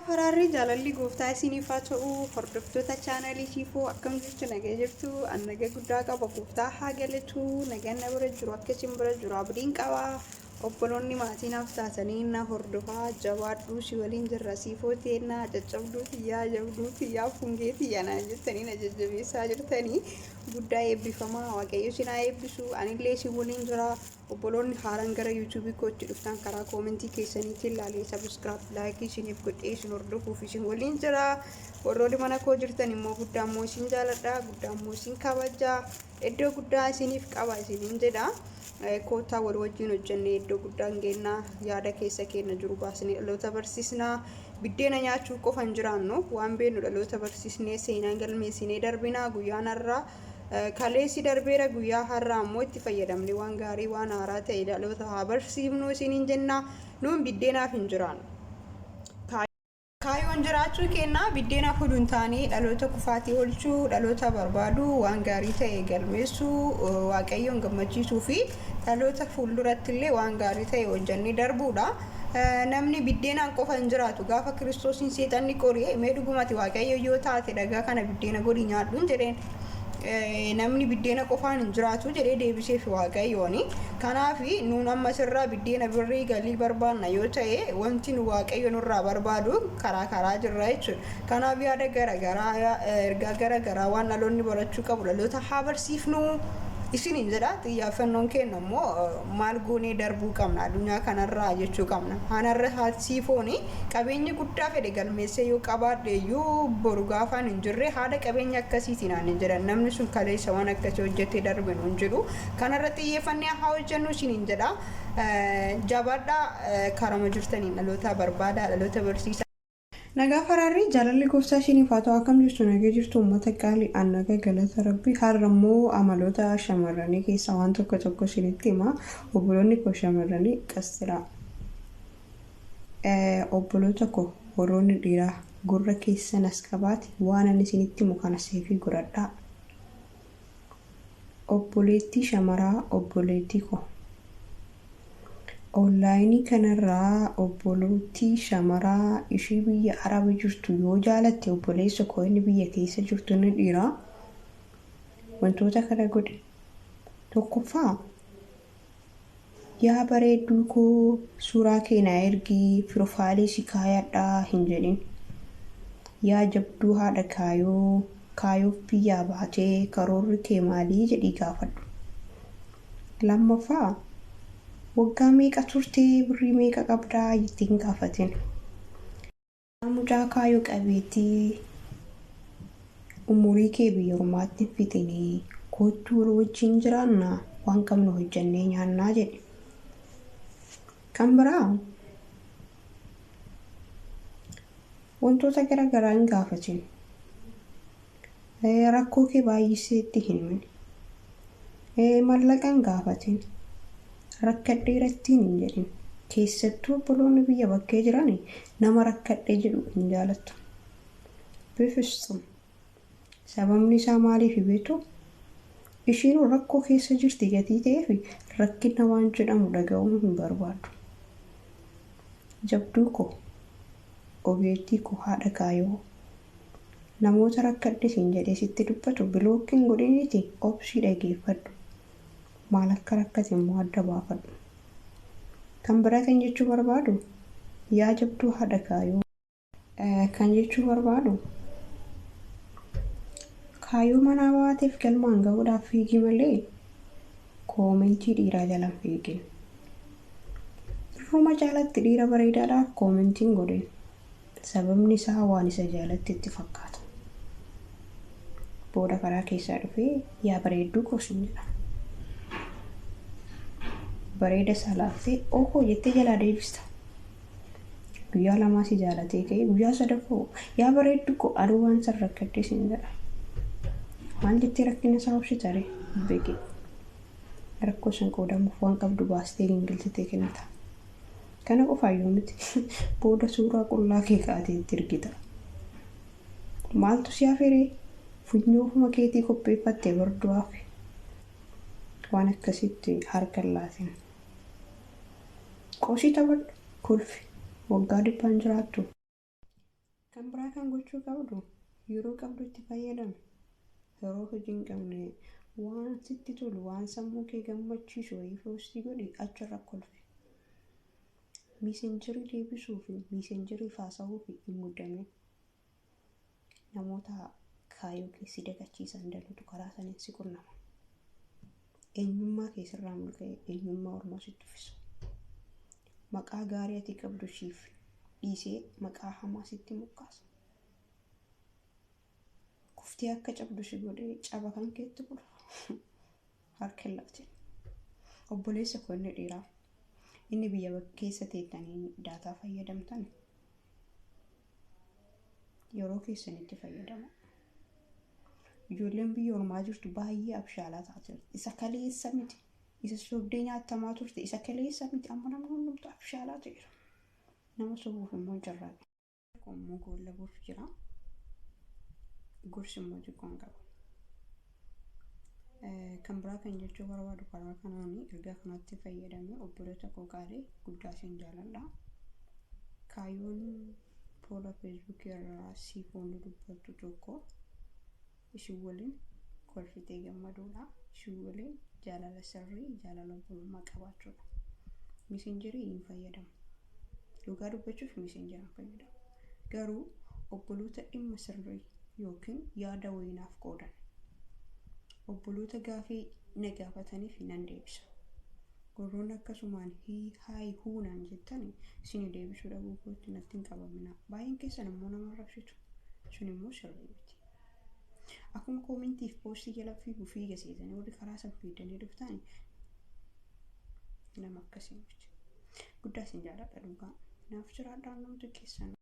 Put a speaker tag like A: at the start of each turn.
A: Fararri jaalalli gooftaa isiniif haa ta'u hordoftoota chaanalii Tiifoo akkam jirtu nagaa jirtu nagaa guddaa qaba gooftaa haa galatu nagaan na bira jiru akka isin bira jiru abdiin qaba obboloonni maatiin haftaasanii na hordofaa jabaadhuu si waliin jirra Tiifoo teenna caccabduu tiyyaa fungee tiyyaa na jettanii na jajjabeessaa jirtanii guddaa eebbifamaa waaqayyo sinaa eebbisu anillee si waliin jira obboloonni haaraan gara yuutuubii kootti dhuftan karaa koomentii keessaniitiin ilaalee sabiskiraayib laayikii isiniif godhee isin hordofuuf isin waliin jira warroonni mana koo jirtan immoo guddaa immoo isin jaaladha guddaa immoo isin kabajaa iddoo guddaa isiniif qaba isiniin jedha kootaa wal wajjin hojjennee iddoo guddaan geennaa yaada keessa keenya jiru baasnee dhaloota barsiisnaa biddeena nyaachuu qofa hin jiraannu waan beeknu dhaloota barsiisnee seenaa galmeessinee darbinaa guyyaan har'aa kaleessi darbeera guyyaa har'aa ammoo itti fayyadamne waan gaarii waan haaraa ta'e dhaloota haa barsiifnu isiniin jenna nuun biddeenaaf hin jiraannu. Kaayyoon jiraachuu kennaa biddeenaaf huduun taanii dhaloota kufaatii oolchuu dhaloota barbaadu waan gaarii ta'e galmeessuu waaqayyoon gammachiisuu fi dhaloota fuulduratti illee waan gaarii ta'e hojjannee darbuudha. Namni biddeenaan qofa hin jiraatu gaafa kiristoosiin seexanni qoree mee dhugumatti waaqayyo yoo taate dhagaa kana biddeena godhi nyaadhuun jedheen. Namni biddeena qofaan hin jiraatu jedhee deebiseef waaqayyooni kanaaf nuun amma sirraa biddeena birrii galii barbaanna yoo ta'e wanti nu waaqayyo nurraa barbaadu karaa jirra jechuudha kanaaf yaada garagaraa ergaa garagaraa waan dhaloonni barachuu qabu dhaloota haa barsiifnu isiniin jedha xiyyaaffannoon keenya immoo maal goonee darbuu qabna addunyaa kanarraa jechuu qabna hanarra haasiifooni qabeenyi guddaa fedhe galmeessee yoo qabaadhe iyyuu boru gaafaan hin jirre haadha qabeenya akkasiitiin aan hin jedhan namni sun kaleessa waan akkasii hojjetee darbe nu hin jiru kanarra xiyyeeffannee haa hojjennu isiniin jedha jabaadhaa karama jirtaniin dhaloota barbaadaa dhaloota barsiisaa. Nagaa fararri jaalalli gooftaa isiniif haa ta'u akkam jirtu nagaa jirtu uummata qaalii nagaa galata rabbii har'a immoo amaloota shamarranii keessaa waan tokko isinitti hima obboloonni koo shamarranii qastira obboloota koo warroonni dhiiraa gurra keessan as qabaate waan ani isinitti himu kana seefii godhadhaa obboleettii shamaraa obboleettii koo Onlaayinii kanarraa obboleettii shamaraa ishii biyya Araba jirtu yoo jaalatte obboleessa koo inni biyya keessa jirtu inni dhiiraa wantoota kana godhe tokkoffaa yaa bareedduu koo suuraa keenyaa ergii piroofaayilii si kaayadhaa hin jedhin yaa jabduu haadha kaayoof biyyaa baatee karoorri kee maalii jedhii gaafadhu lammaffaa waggaa meeqa turtee birrii meeqa qabdaa jettiin gaafatin mucaa kaayoo qabeetii umurii kee biyya ormaatti fixinii kootuu wal wajjin jiraannaa waan qabnu hojjannee nyaannaa jedhe kan biraa wantoota garagaraa hin gaafatin rakkoo kee baay'iseetti hin himne mallaqa hin gaafatin rakkadhee rattiin hin jedhin keessattuu obboloonni biyya bakkee jiran nama rakkadhee jedhu hin jaalattu bifistum sababni isaa maaliif beektu ishiin rakkoo keessa jirti gatii ta'eef rakkina waan jedhamu dhaga'uun hin barbaadu jabduu koo ogeettii koo haadha kaayoo namoota rakkadhe siin jedhee sitti dubbatu bilookiin godhiniiti obsii dhageeffadhu maal akka rakkate immoo adda baafadhu kan biraa kan jechuu barbaadu yaa jabduu haadha kaayoo kan jechuu barbaadu kaayoo manaa baateef galmaan ga'uudhaaf fiigii malee koomentii dhiiraa jalaan fiigin irruma jaalatti dhiira bareedaadhaaf koomentiin godhin sababni isaa waan isa jaalatti itti fakkaata booda karaa keessaa dhufee yaa bareedduu kosin jedha bareeda salaaftee ookoo jettee jalaa deebista guyyaa lamaa si jaalatee ka'ee guyyaa sadaffoo yaa bareeddu koo aduu waan san rakkadhee sin jedha maal jettee rakkina isaa obsitare beekee rakkoo san qoodamuuf waan qabdu baastee gingilchitee kennita kana qofaayyuu miti booda suuraa qullaa kee kaateetti ergita maaltu si hafeeree funyoofuma keetii qopheeffattee bardu'aaf waan akkasitti harka laatin qoshii taphadhu kolfi waggaa dhibbaan jiraattu Kan biraa kan gochuu qabdu yeroo qabdu itti fayyadamu. Yeroo hojii hin qabne waan sitti tolu waan sammuu kee gammachiisu wayii poostii godhi achirra kolfi. Miisenjarii deebisuu fi miisenjarii faasa'uu fi hin muddamne namoota kaayyoo keessi dagachiisan daluutu karaa saniin si qunnama. Eenyummaa keessirraa mulqee eenyummaa ormaa sitti uffisu. Maqaa gaarii ati qabdu siif dhiisee maqaa hamaa sitti mukkaasa. Kuftee akka cabdu si godhee caba kan keetti bulu harka laatiin. Obboleessa koo inni dhiiraa inni biyya keessa teettanii daataa fayyadamtan yeroo keessanitti fayyadamu. Ijoolleen biyya ormaa jirtu baay'ee abshaalaa taate isa kaleessa miti isa soogdee nyaatamaa turte isa kaleessa miti amma namni hundumtu abshaalaa ta'eera. Nama sobuuf immoo jarraaqe. Qomoo goollabuuf jira. Gorsi immoo xiqqoon qaba. Kan biraa kan jechuu barbaadu karaa kanaan ergaa kanatti fayyadamee obboloota koo gaarii guddaa isin jaaladha. Kaayyoon fuula feesbuukii irraa siifoon dubbattu tokko isin waliin kolfitee gammaduudha. Isin waliin jaalala sirrii jaalala obbolummaa qabaachuudha. Miisenjarii hin fayyadamu. Dhugaa dubbachuuf miisenjarii hin fayyadamu. Garuu obboloota dhimma sirrii yookiin yaada wayinaaf qoodan. Obboloota gaafii na gaafataniif nan deebisa. Warroonni akkasumaan haay huunaan jettanii isin deebisuu dhabuu kootti natti hin qabamina. Baay'een keessan immoo nama rabsitu. Sun immoo sirrii miti. Akkuma koomentiif poostii jala fiiga seetanii warri karaa san fiidanii dhuftanii nama akkasii miti. Guddaa isin jaalladha dhugaa. Naaf jiraadhaan namtu keessan.